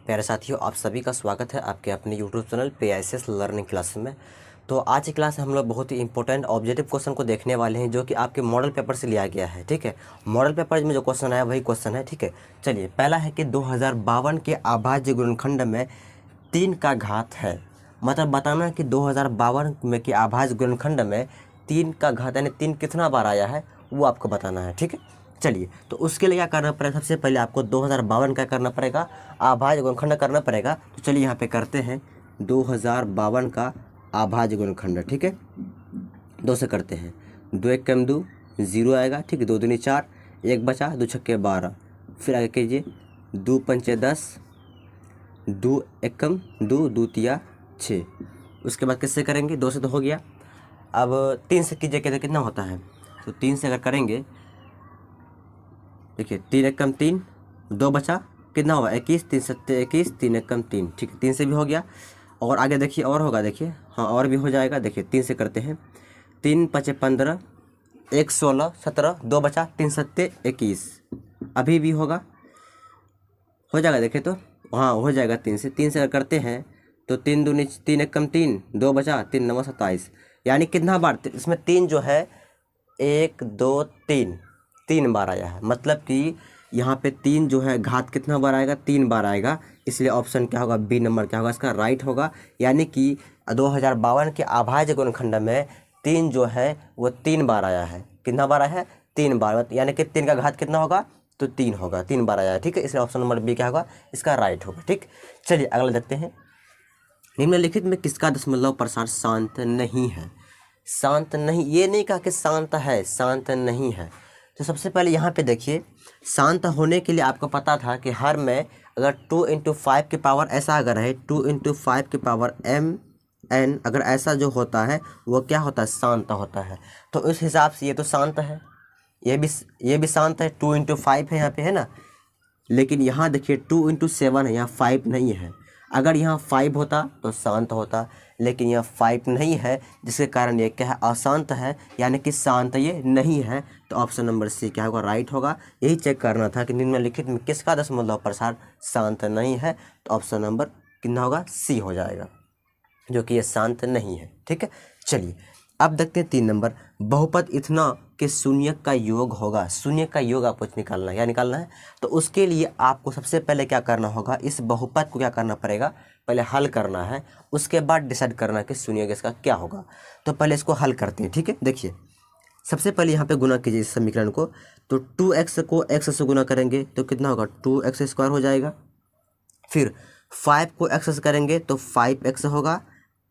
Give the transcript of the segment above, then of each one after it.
प्यारे साथियों, आप सभी का स्वागत है आपके अपने YouTube channel PICS learning class में। तो आज की क्लास में हम लोग बहुत ही इंपॉर्टेंट ऑब्जेक्टिव क्वेश्चन को देखने वाले हैं, जो कि आपके मॉडल पेपर से लिया गया है। ठीक है, मॉडल पेपर में जो क्वेश्चन आया वही क्वेश्चन है। ठीक है, चलिए, पहला है कि 2052 के अभाज्य गुणनखंड में 3 का घात है। मतलब बताना कि 2052 में के अभाज्य गुणनखंड में 3 का घात यानी 3 कितना बार आया है वो आपको बताना है। ठीक है, चलिए, तो उसके लिए क्या करना पड़ेगा, सबसे पहले आपको 2052 क्या करना पड़ेगा, अभाज्य गुणनखंड करना पड़ेगा। तो चलिए यहाँ पे करते हैं 2052 का अभाज्य गुणनखंड। ठीक है, 2 से करते हैं। 2 एक कम 2 0 आएगा। ठीक है, 2 दूनी 4, 1 बचा, 2 छक्के 12। फिर आगे कीजिए, 2 पंचे 10, 2 एक कम 2, 2 तिया 6। उसके बाद किससे करेंगे, 2 से तो हो गया। अब 3 से कीजिए, कहते कितना होता है। तो 3 से अगर करेंगे, देखिए 3 एक कम 3, 2 बचा, कितना होगा 21, 3 सत्ते 21, 3 एक कम 3। ठीक है, 3 से भी हो गया। और आगे देखिए और होगा, देखिए हाँ और भी हो जाएगा। देखिए 3 से करते हैं, 3 पचे 15, 1 16 17, 2 बचा, 3 सत्ते 21। अभी भी होगा, हो जाएगा। देखिए तो हाँ हो जाएगा। 3 से अगर करते हैं तो 3 दूनी 3 एक कम 3, 2 बचा, 3 9 27। यानी कितना बार इसमें 3 जो है 1 2 3 बार आया है। मतलब कि यहाँ पे 3 जो है घात कितना बार आएगा, 3 बार आएगा। इसलिए ऑप्शन क्या होगा, बी नंबर क्या होगा इसका राइट होगा। यानी कि 2052 के अभाज्य गुणनखंड में 3 जो है वो 3 बार आया है। कितना बार आया है, 3 बार। यानी कि 3 का घात कितना होगा, तो 3 होगा, 3 बार आया है। ठीक है, इसलिए ऑप्शन नंबर बी क्या होगा, इसका राइट होगा। ठीक, चलिए अगला देखते हैं। निम्नलिखित में किसका दशमलव प्रसार शांत नहीं है। शांत नहीं, ये नहीं कहा कि शांत है, शांत नहीं है। तो सबसे पहले यहाँ पे देखिए, शांत होने के लिए आपको पता था कि हर में अगर 2 × 5 की पावर ऐसा अगर है, 2 × 5 की पावर mn अगर ऐसा जो होता है वो क्या होता है, शांत होता है। तो उस हिसाब से ये तो शांत है, ये भी शांत है। 2 × 5 है यहाँ पे, है ना। लेकिन यहाँ देखिए 2 × 7 है, यहाँ 5 नहीं है। अगर यहाँ 5 होता तो शांत होता, लेकिन यहाँ 5 नहीं है, जिसके कारण ये क्या है, अशांत है। यानी कि शांत ये नहीं है। तो ऑप्शन नंबर सी क्या होगा, राइट होगा। यही चेक करना था कि निम्नलिखित में किसका दशमलव प्रसार शांत नहीं है। तो ऑप्शन नंबर कितना होगा, सी हो जाएगा, जो कि ये शांत नहीं है। ठीक है, चलिए अब देखते हैं 3 नंबर। बहुपद इतना के शून्यक का योग होगा। शून्यक का योग आपको निकालना है। क्या निकालना है, तो उसके लिए आपको सबसे पहले क्या करना होगा, इस बहुपद को क्या करना पड़ेगा, पहले हल करना है। उसके बाद डिसाइड करना है कि शून्यक इसका क्या होगा। तो पहले इसको हल करते हैं। ठीक है, देखिए सबसे पहले यहाँ पे गुना कीजिए इस समीकरण को। तो 2x को x से गुना करेंगे तो कितना होगा, 2x² हो जाएगा। फिर 5 को x से करेंगे तो 5x होगा,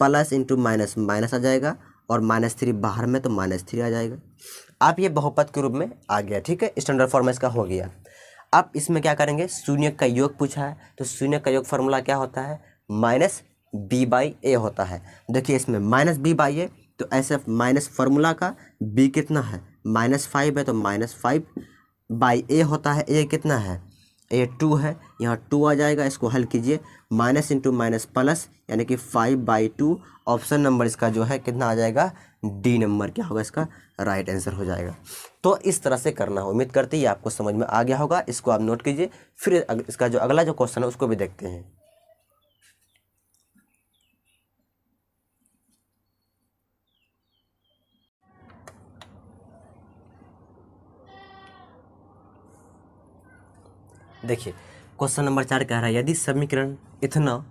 प्लस इंटू माइनस माइनस आ जाएगा, और -3 बाहर में तो -3 आ जाएगा। अब ये बहुपद के रूप में आ गया। ठीक है, स्टैंडर्ड फॉर्म इसका हो गया। अब इसमें क्या करेंगे, शून्यक का योग पूछा है, तो शून्यक का योग फार्मूला क्या होता है, -b/a होता है। देखिए इसमें -b/a, तो ऐसे माइनस फार्मूला का b कितना है, -5 है, तो -5/a होता है। a कितना है, a 2 है, यहाँ 2 आ जाएगा। इसको हल कीजिए, माइनस इंटू माइनस प्लस, यानी कि 5/2। ऑप्शन नंबर इसका जो है कितना आ जाएगा, डी नंबर क्या होगा इसका राइट आंसर हो जाएगा। तो इस तरह से करना है। उम्मीद करते हैं आपको समझ में आ गया होगा। इसको आप नोट कीजिए। फिर इसका जो अगला जो क्वेश्चन है उसको भी देखते हैं। देखिए क्वेश्चन नंबर 4 कह रहा है, यदि समीकरण इतना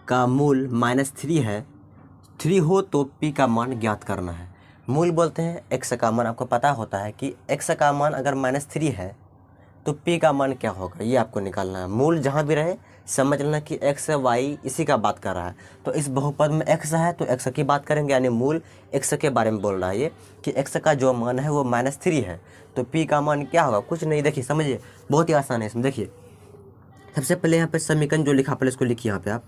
का मूल -3 है, 3 हो तो p का मान ज्ञात करना है। मूल बोलते हैं x का मान। आपको पता होता है कि x का मान अगर -3 है तो p का मान क्या होगा, ये आपको निकालना है। मूल जहाँ भी रहे समझ लेना कि x y इसी का बात कर रहा है। तो इस बहुपद में x है तो x की बात करेंगे, यानी मूल x के बारे में बोल रहा है ये, कि x का जो मान है वो -3 है। तो p का मान क्या होगा, कुछ नहीं। देखिए समझिए, बहुत ही आसान है इसमें। देखिए सबसे पहले यहाँ पे समीकरण जो लिखा, पहले इसको लिखिए यहाँ पे आप,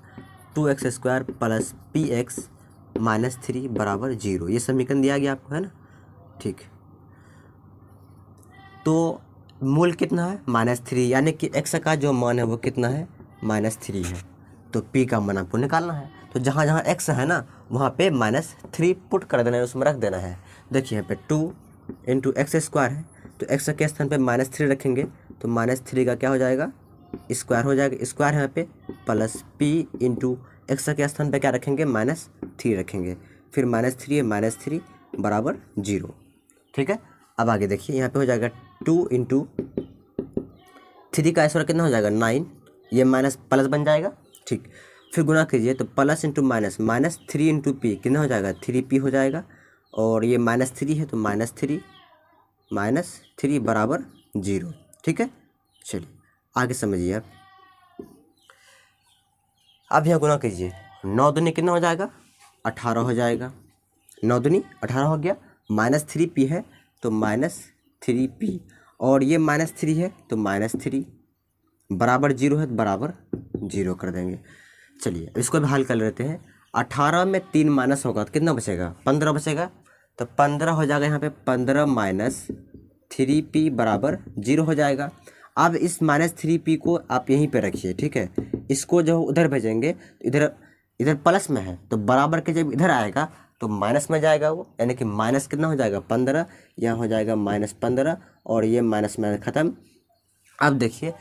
2x² प्लस px -3 बराबर 0। ये समीकरण दिया गया आपको, है ना। ठीक, तो मूल कितना है, -3, यानी कि x का जो मान है वो कितना है, -3 है। तो p का मान आपको निकालना है। तो जहाँ जहाँ x है ना वहाँ पे -3 पुट कर देना है, उसमें रख देना है। देखिए यहाँ पे 2 × x² है, तो x के स्थान पे -3 रखेंगे तो -3 का क्या हो जाएगा, स्क्वायर हो जाएगा, स्क्वायर यहाँ पे प्लस पी इंटू एक्स के स्थान पे क्या रखेंगे -3 रखेंगे, फिर -3 बराबर 0। ठीक है, अब आगे देखिए यहाँ पे हो जाएगा 2 इंटू 3 का स्क्वायर कितना हो जाएगा 9, ये माइनस प्लस बन जाएगा। ठीक, फिर गुना कीजिए तो plus into minus, -3 into P कितना हो जाएगा 3p हो जाएगा, और ये -3 है तो -3 बराबर 0। ठीक है, चलिए आगे समझिए आप। अब यहाँ गुना कीजिए, 9 दूनी कितना हो जाएगा 18 हो जाएगा, 9 दूनी 18 हो गया, -3p है तो -3p, और ये -3 है तो -3 बराबर 0 है तो बराबर 0 कर देंगे। चलिए इसको भी हल कर लेते हैं। 18 में 3 माइनस होगा तो कितना बचेगा 15 बचेगा, तो 15 हो जाएगा यहाँ पे 15 माइनस 3p बराबर 0 हो जाएगा। अब इस -3p को आप यहीं पे रखिए। ठीक है, इसको जो उधर भेजेंगे तो इधर प्लस में है तो बराबर के जब इधर आएगा तो माइनस में जाएगा वो, यानी कि माइनस कितना हो जाएगा 15, यहाँ हो जाएगा -15 और ये माइनस में ख़त्म। अब देखिए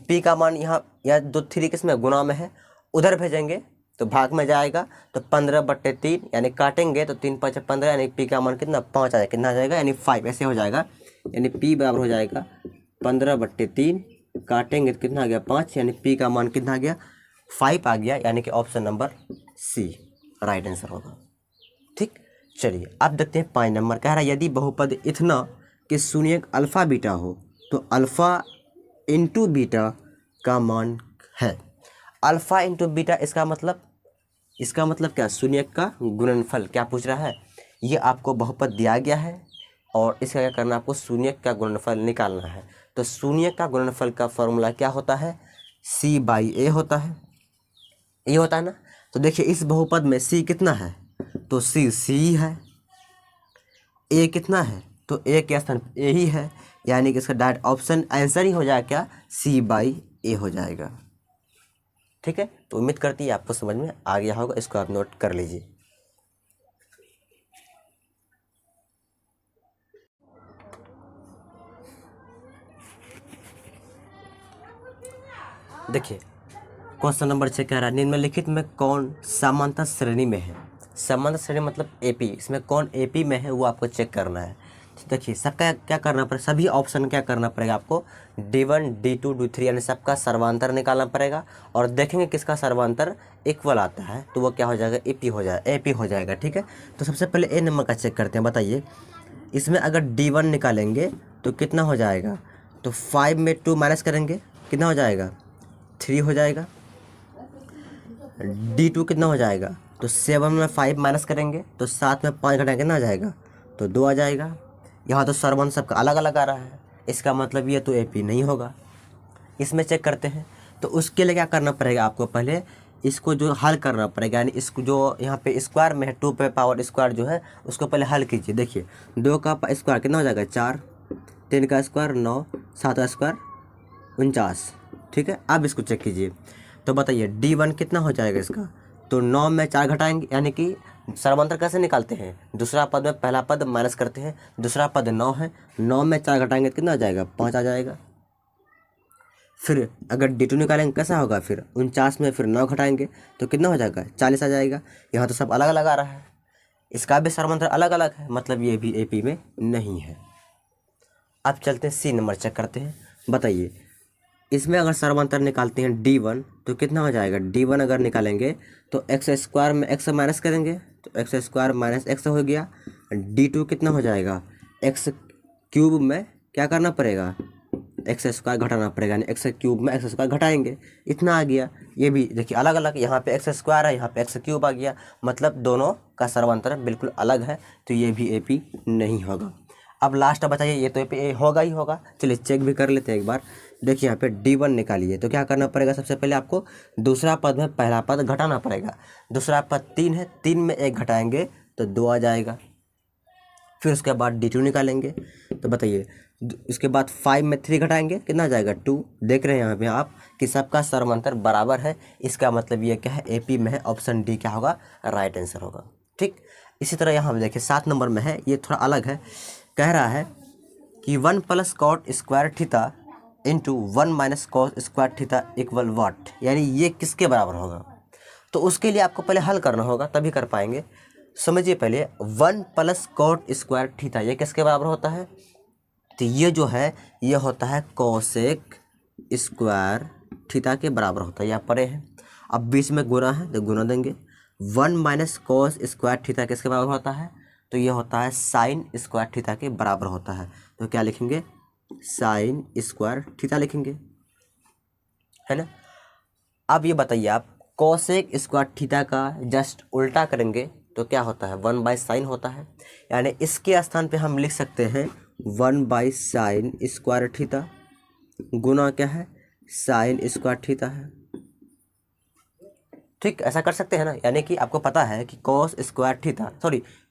p का मान यहाँ या 2 3 किस में गुना में है, उधर भेजेंगे तो भाग में जाएगा तो 15/3 यानी काटेंगे तो 3 5 15 यानी p का मान कितना 5 आ जाएगा, कितना आ जाएगा यानी 5 ऐसे हो जाएगा, यानी p बराबर हो जाएगा 15/3 काटेंगे तो कितना आ गया 5, यानी p का मान कितना आ गया 5 आ गया, यानी कि option number C right answer होगा। ठीक, चलिए अब देखते हैं 5 नंबर। कह रहा है यदि बहुपद इतना कि शून्यक अल्फ़ा बीटा हो तो अल्फ़ा इंटू बीटा का मान है। अल्फ़ा इंटू बीटा इसका मतलब क्या, शून्यक का गुणनफल। क्या पूछ रहा है, ये आपको बहुपद दिया गया है और इसका क्या करना है, आपको शून्यक का गुणनफल निकालना है। तो शून्यक का गुणनफल का फॉर्मूला क्या होता है, c/a होता है, ये होता है ना। तो देखिए इस बहुपद में c कितना है तो c है, a कितना है तो a के स्थान a ही है, यानी कि इसका डायरेक्ट ऑप्शन आंसर ही हो जाएगा क्या c/a हो जाएगा। ठीक है, तो उम्मीद करती है आपको समझ में आ गया होगा, इसको आप नोट कर लीजिए। देखिए क्वेश्चन नंबर 6 कह रहा है निम्नलिखित में कौन समांतर श्रेणी में है। समांतर श्रेणी मतलब AP, इसमें कौन AP में है वो आपको चेक करना है। देखिए सबका क्या करना पड़ेगा, सभी ऑप्शन क्या करना पड़ेगा आपको D1 D2 D3 यानी सबका सर्वांतर निकालना पड़ेगा, और देखेंगे किसका सर्वांतर इक्वल आता है तो वो क्या हो जाएगा AP हो जाएगा। ठीक है, तो सबसे पहले A नंबर का चेक करते हैं। बताइए इसमें अगर D1 निकालेंगे तो कितना हो जाएगा, तो 5 में 2 माइनस करेंगे कितना हो जाएगा 3 हो जाएगा। D2 कितना हो जाएगा, तो 7 में 5 माइनस करेंगे तो 7 में 5 घटाएंगे कितना आ जाएगा तो 2 आ जाएगा। यहाँ तो सर्वन सबका अलग अलग आ रहा है, इसका मतलब ये तो AP नहीं होगा। इसमें चेक करते हैं, तो उसके लिए क्या करना पड़ेगा आपको, पहले इसको जो हल करना पड़ेगा, यानी इसको जो यहाँ पे स्क्वायर में है 2 पे पावर स्क्वायर जो है उसको पहले हल कीजिए। देखिए 2 का स्क्वायर कितना हो जाएगा 4, 3 का स्क्वायर 9, 7 का स्क्वायर 49। ठीक है, अब इसको चेक कीजिए तो बताइए D1 कितना हो जाएगा इसका, तो 9 में 4 घटाएंगे, यानी कि सर्वांतर कैसे निकालते हैं, दूसरा पद में पहला पद माइनस करते हैं, दूसरा पद 9 है, 9 में 4 घटाएंगे तो कितना आ जाएगा 5 आ जाएगा। फिर अगर D2 निकालेंगे कैसा होगा, फिर 49 में फिर 9 घटाएंगे तो कितना हो जाएगा 40 आ जाएगा। यहाँ तो सब अलग अलग आ रहा है, इसका भी सर्वांतर अलग अलग है, मतलब ये भी AP में नहीं है। अब चलते हैं C नंबर चेक करते हैं। बताइए इसमें अगर सर्वांतर निकालते हैं D1 तो कितना हो जाएगा, D1 अगर निकालेंगे तो एक्स स्क्वायर में x माइनस करेंगे तो एक्स स्क्वायर माइनस x हो गया। D2 कितना हो जाएगा, एक्स क्यूब में क्या करना पड़ेगा एक्स स्क्वायर घटाना पड़ेगा, यानी एक्स क्यूब में एक्स स्क्वायर घटाएंगे, इतना आ गया। ये भी देखिए अलग अलग, यहाँ पे एक्स स्क्वायर है, यहाँ पे एक्स क्यूब आ गया, मतलब दोनों का सर्वांतर बिल्कुल अलग है, तो ये भी AP नहीं होगा। अब लास्ट बताइए, ये तो AP होगा ही होगा। चलिए चेक भी कर लेते हैं एक बार। देखिए यहाँ पे D1 निकालिए तो क्या करना पड़ेगा, सबसे पहले आपको दूसरा पद में पहला पद घटाना पड़ेगा। दूसरा पद 3 है, 3 में 1 घटाएंगे तो 2 आ जाएगा। फिर उसके बाद D2 निकालेंगे तो बताइए इसके बाद 5 में 3 घटाएंगे कितना आ जाएगा 2। देख रहे हैं यहाँ पे आप कि सबका सर्वांतर बराबर है, इसका मतलब ये क्या है AP में है, ऑप्शन D क्या होगा राइट आंसर होगा। ठीक, इसी तरह यहाँ पे देखिए 7 नंबर में है, ये थोड़ा अलग है। कह रहा है कि 1 + cot² theta into 1 minus cos square theta equal what, यानी ये किसके बराबर होगा। तो उसके लिए आपको पहले हल करना होगा, तभी कर पाएंगे। समझिए पहले 1 प्लस कॉट स्क्वायर थीटा ये किसके बराबर होता है, तो ये जो है ये होता है कोसेक स्क्वायर थीटा के बराबर होता है, या परे है। अब बीच में गुना है तो गुना देंगे। 1 माइनस कॉस स्क्वायर थीटा किसके बराबर होता है, तो ये होता है साइन स्क्वायर थीटा के बराबर होता है। तो क्या लिखेंगे, साइन स्क्वायर थीटा लिखेंगे, है ना। अब ये बताइए आप कोसेक स्क्वायर थीटा का जस्ट उल्टा करेंगे तो क्या होता है, 1 बाई साइन होता है। यानी इसके स्थान पे हम लिख सकते हैं 1 बाई साइन स्क्वायर थीटा गुना क्या है, साइन स्क्वायर थीटा है। ठीक, ऐसा कर सकते हैं ना। यानी कि आपको पता है कि cos square theta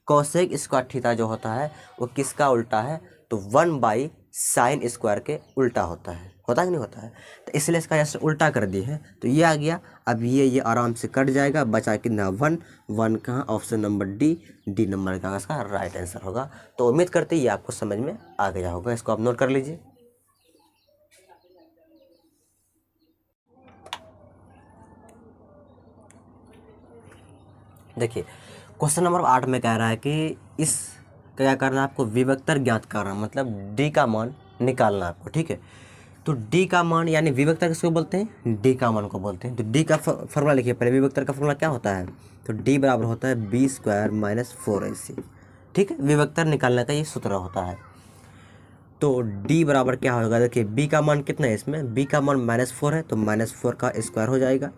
cosec square theta जो होता है वो किसका उल्टा है, तो 1 बाई साइन स्क्वायर के उल्टा होता है। होता कि नहीं होता है, तो इसलिए इसका जैसे उल्टा कर दिए हैं तो ये आ गया। अब ये आराम से कट जाएगा, बचा कितना 1 1 कहाँ, ऑप्शन नंबर डी नंबर का इसका राइट आंसर होगा। तो उम्मीद करते ये आपको समझ में आ गया होगा, इसको आप नोट कर लीजिए। देखिए क्वेश्चन नंबर 8 में कह रहा है कि इस क्या करना है आपको, विभक्तर ज्ञात करना, मतलब डी का मान निकालना आपको। ठीक है, तो डी का मान यानी विभक्तर किसको बोलते हैं, डी का मान को बोलते हैं। तो डी का फॉर्मूला लिखिए पहले, विभक्तर का फॉर्मूला क्या होता है, तो डी बराबर होता है बी स्क्वायर माइनस 4ac। ठीक है, विभक्तर निकालने का ये सूत्र होता है। तो डी बराबर क्या होगा, देखिए बी का मान कितना है इसमें, बी का मान -4 है, तो -4 का स्क्वायर हो जाएगा।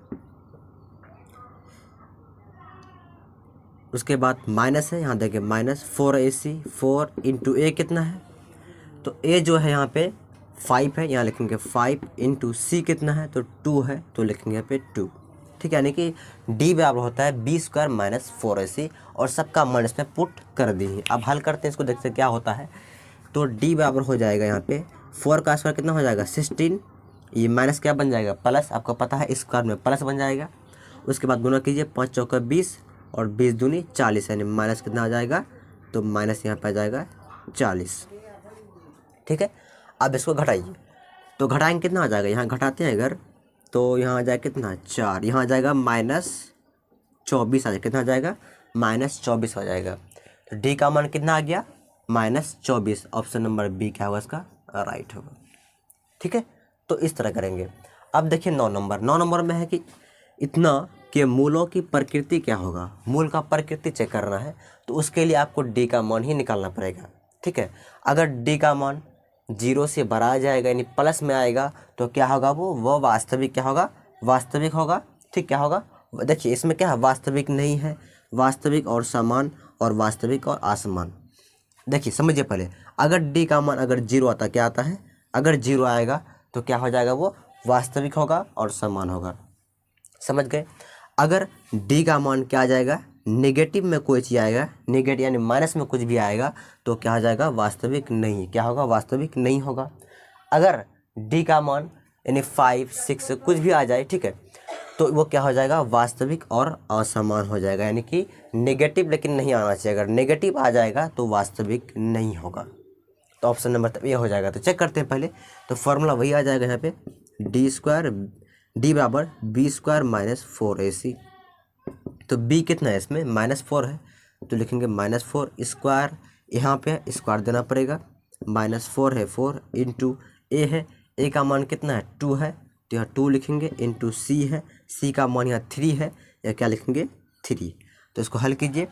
उसके बाद माइनस है, यहाँ देखिए -4ac, 4 इंटू ए कितना है, तो ए जो है यहाँ पे 5 है, यहाँ लिखेंगे 5 इंटू सी कितना है, तो 2 है, तो लिखेंगे यहाँ पे 2। ठीक है, यानी कि डी बराबर होता है बी स्क्वायर माइनस 4ac, और सबका मान इसमें पुट कर दिए। अब हल करते हैं इसको, देखते हैं क्या होता है। तो डी बराबर हो जाएगा यहाँ पे 4 का स्क्वायर कितना हो जाएगा 16, ये माइनस क्या बन जाएगा प्लस, आपको पता है स्क्वायर में प्लस बन जाएगा। उसके बाद गुना कीजिए, 5 चौका 20 और 20 दूनी 40, यानी माइनस कितना आ जाएगा, तो माइनस यहाँ पे आ जाएगा 40। ठीक है, अब इसको घटाइए, तो घटाएंगे कितना आ जाएगा, यहाँ घटाते हैं अगर तो यहाँ आ जाएगा कितना 4, यहाँ आ जाएगा -24 आ जाएगा, कितना आ जाएगा -24 हो जाएगा। तो डी का मान कितना आ गया -24, ऑप्शन नंबर बी क्या होगा इसका राइट होगा। ठीक है, तो इस तरह करेंगे। अब देखिए 9 नंबर में है कि इतना के मूलों की प्रकृति क्या होगा, मूल का प्रकृति चेक करना है, तो उसके लिए आपको डी का मान ही निकालना पड़ेगा। ठीक है, अगर डी का मान 0 से बड़ा आ जाएगा यानी प्लस में आएगा तो क्या होगा, वो वास्तविक क्या होगा, वास्तविक होगा। ठीक, क्या होगा, देखिए इसमें क्या है, वास्तविक नहीं है, वास्तविक और समान और वास्तविक और असमान। देखिए समझिए पहले, अगर डी का मान अगर 0 आता क्या आता है, अगर 0 आएगा तो क्या हो जाएगा, वो वास्तविक होगा और समान होगा। समझ गए। अगर डी का मान क्या आ जाएगा, नेगेटिव में कोई चीज़ आएगा, नेगेटिव यानी माइनस में कुछ भी आएगा तो क्या हो जाएगा, वास्तविक नहीं, क्या होगा, वास्तविक नहीं होगा। अगर डी का मान यानी 5 6 कुछ भी आ जाए, ठीक है, तो वो क्या हो जाएगा, वास्तविक और असमान हो जाएगा, यानी कि नेगेटिव लेकिन नहीं आना चाहिए। अगर नेगेटिव आ जाएगा तो वास्तविक नहीं होगा। तो ऑप्शन नंबर तब ये हो जाएगा। तो चेक करते हैं पहले, तो फॉर्मूला वही आ जाएगा यहाँ पे, डी बराबर बी स्क्वायर माइनस 4ac। तो b कितना है इसमें -4 है, तो लिखेंगे -4 स्क्वायर, यहाँ पे स्क्वायर देना पड़ेगा, -4 है 4 इंटू ए है, ए का मान कितना है 2 है, तो यहाँ 2 लिखेंगे, इंटू सी है, सी का मान यहाँ 3 है, या क्या लिखेंगे 3। तो इसको हल कीजिए,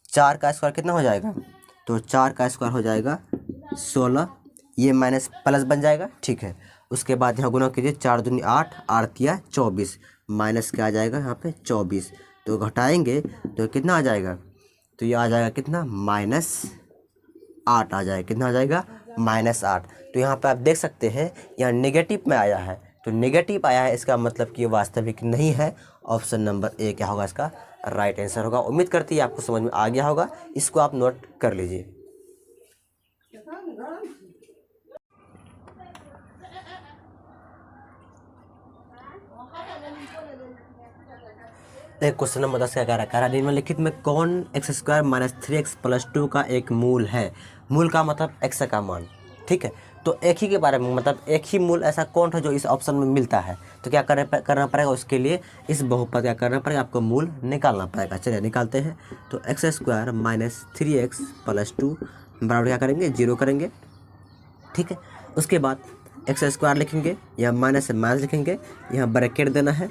4 का स्क्वायर कितना हो जाएगा, तो 4 का स्क्वायर हो जाएगा 16, ये माइनस प्लस बन जाएगा। ठीक है, उसके बाद यहाँ गुना कीजिए, 4 दूनी 8, 8 या 24, माइनस क्या आ जाएगा यहाँ पे 24, तो घटाएंगे तो कितना आ जाएगा, तो ये आ जाएगा कितना -8 आ जाएगा, कितना आ जाएगा -8। तो यहाँ पे आप देख सकते हैं यहाँ नेगेटिव में आया है, तो नेगेटिव आया है इसका मतलब कि ये वास्तविक नहीं है। ऑप्शन नंबर ए क्या होगा इसका राइट आंसर होगा। उम्मीद करती है आपको समझ में आ गया होगा, इसको आप नोट कर लीजिए। क्वेश्चन नंबर 10 क्या कह रहा है, निम्नलिखित में कौन x² - 3x + 2 का एक मूल है। मूल का मतलब x का मान। ठीक है, तो एक ही के बारे में, मतलब एक ही मूल ऐसा कौन है जो इस ऑप्शन में मिलता है। तो क्या करना पड़ेगा, उसके लिए इस बहुपद क्या करना पड़ेगा, आपको मूल निकालना पड़ेगा। चलिए निकालते हैं। तो x square minus 3x plus 2 बराबर क्या करेंगे, 0 करेंगे। ठीक है, उसके बाद एक्स स्क्वायर लिखेंगे, यहाँ माइनस से माइनस लिखेंगे, यहाँ ब्रैकेट देना है।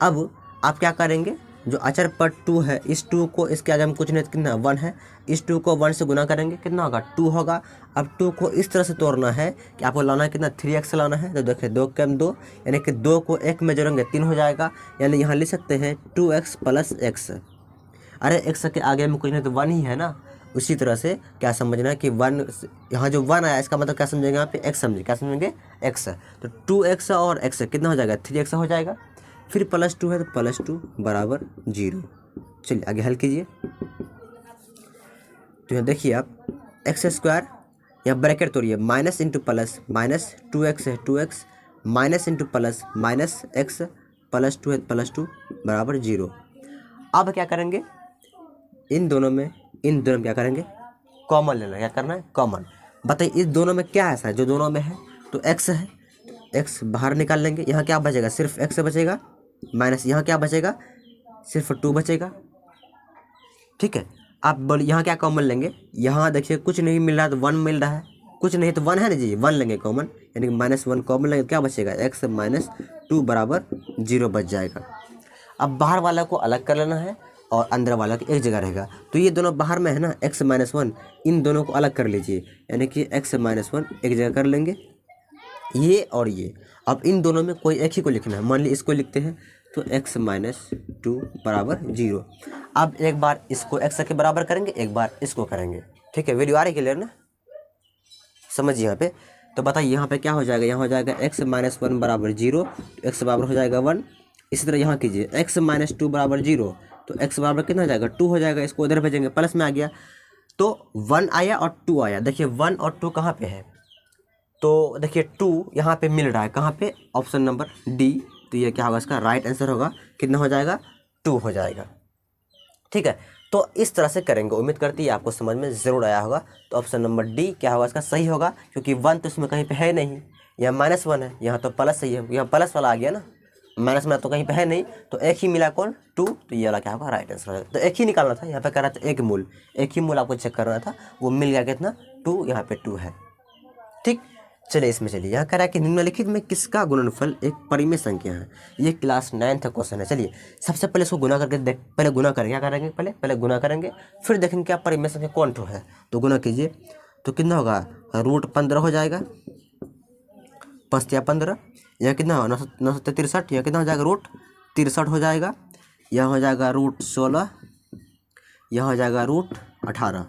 अब आप क्या करेंगे, जो अचर पर 2 है, इस 2 को इसके आगे हम कुछ नहीं, कितना 1 है, इस 2 को 1 से गुना करेंगे, कितना होगा 2 होगा। अब 2 को इस तरह से तोड़ना है कि आपको लाना है कितना 3x लाना है। तो देखिए 2 कम 2, यानी कि 2 को 1 में जोड़ेंगे 3 हो जाएगा, यानी यहाँ लिख सकते हैं 2x प्लस x। अरे x के आगे में कुछ नहीं तो 1 ही है ना। उसी तरह से क्या समझना है कि 1, यहाँ जो 1 आया इसका मतलब क्या समझेंगे, यहाँ पे x समझेंगे, क्या समझेंगे x। तो 2x और x कितना हो जाएगा, 3x हो जाएगा। फिर प्लस 2 है तो प्लस 2 बराबर 0। चलिए आगे हल कीजिए। तो यहाँ देखिए आप एक्स स्क्वायर, यहाँ ब्रैकेट तोड़िए, minus into plus, minus 2x है 2x, minus into plus minus x, plus 2 है प्लस 2 बराबर 0। अब क्या करेंगे, इन दोनों में क्या करेंगे, कॉमन लेना। क्या करना है, कॉमन। बताइए इस दोनों में क्या ऐसा है जो दोनों में है, तो x है, x बाहर निकाल लेंगे। यहाँ क्या बचेगा, सिर्फ x बचेगा, माइनस यहाँ क्या बचेगा, सिर्फ 2 बचेगा। ठीक है, आप बोल यहाँ क्या कॉमन लेंगे, यहाँ देखिए कुछ नहीं मिल रहा है तो 1 मिल रहा है, कुछ नहीं तो 1 है ना जी, 1 लेंगे कॉमन, यानी कि -1 कॉमन लेंगे, क्या बचेगा, x माइनस 2 बराबर 0 बच जाएगा। अब बाहर वाला को अलग कर लेना है और अंदर वाला की एक जगह रहेगा। तो ये दोनों बाहर में है ना, x माइनस 1, इन दोनों को अलग कर लीजिए, यानी कि x माइनस 1 एक जगह कर लेंगे, ये और ये। अब इन दोनों में कोई एक ही को लिखना है, मान ली इसको लिखते हैं, तो x माइनस 2 बराबर 0। अब एक बार इसको x के बराबर करेंगे, एक बार इसको करेंगे। ठीक है, वीडियो आ रही क्लियर ना, समझिए यहाँ पे। तो बताइए यहाँ पे क्या हो जाएगा, यहाँ हो जाएगा x माइनस 1 बराबर 0, तो x बराबर हो जाएगा 1। इसी तरह यहाँ कीजिए x माइनस 2 बराबर 0, तो x बराबर कितना हो जाएगा, 2 हो जाएगा। इसको इधर भेजेंगे, प्लस में आ गया, तो 1 आया और 2 आया। देखिए 1 और 2 कहाँ पे है, तो देखिए 2 यहाँ पे मिल रहा है, कहाँ पे, ऑप्शन नंबर डी। तो ये क्या होगा, इसका राइट आंसर होगा, कितना हो जाएगा, 2 हो जाएगा। ठीक है, तो इस तरह से करेंगे। उम्मीद करती है आपको समझ में ज़रूर आया होगा। तो ऑप्शन नंबर डी क्या होगा, इसका सही होगा, क्योंकि 1 तो इसमें कहीं पे है नहीं, यहाँ -1 है, यहाँ तो प्लस सही है, यहाँ प्लस वाला आ गया ना, माइनस में तो कहीं पे है नहीं, तो एक ही मिला कौन, 2। तो ये वाला क्या होगा, राइट आंसर होगा। तो एक ही निकालना था, यहाँ पे कर रहा था एक ही मूल आपको चेक करना था, वो मिल गया कितना, 2, यहाँ पे 2 है। ठीक, चलिए इसमें चलिए, यहाँ कह रहा है कि निम्नलिखित में किसका गुणनफल एक परिमेय संख्या है। ये क्लास 9th का क्वेश्चन है। चलिए सबसे पहले इसको गुना करके पहले गुना करेंगे, क्या करेंगे, पहले गुना करेंगे, फिर देखेंगे क्या परिमेय संख्या कौन ठो है। तो गुना कीजिए, तो कितना होगा, √15 हो जाएगा, 5 या 15, यहाँ कितना होगा 963, यहाँ कितना हो जाएगा, √63 हो जाएगा, यहाँ हो जाएगा √16, यहाँ हो जाएगा √18।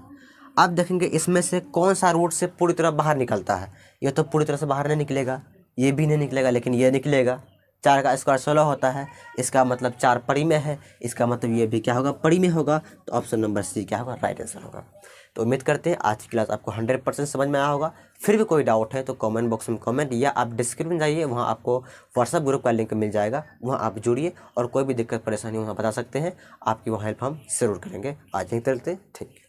अब देखेंगे इसमें से कौन सा रूट से पूरी तरह बाहर निकलता है। ये तो पूरी तरह से बाहर नहीं निकलेगा, ये भी नहीं निकलेगा, लेकिन ये निकलेगा। 4 का स्क्वायर 16 होता है, इसका मतलब 4 परिमेय है, इसका मतलब ये भी क्या होगा, परिमेय होगा। तो ऑप्शन नंबर सी क्या होगा, राइट आंसर होगा। तो उम्मीद करते हैं आज की क्लास आपको 100% समझ में आया होगा। फिर भी कोई डाउट है तो कमेंट बॉक्स में कमेंट, या आप डिस्क्रिप्शन में जाइए, वहाँ आपको व्हाट्सएप ग्रुप का लिंक मिल जाएगा, वहाँ आप जुड़िए और कोई भी दिक्कत परेशानी वहाँ बता सकते हैं, आपकी वहाँ हेल्प हम ज़रूर करेंगे। आज यहीं चलते, ठीक है।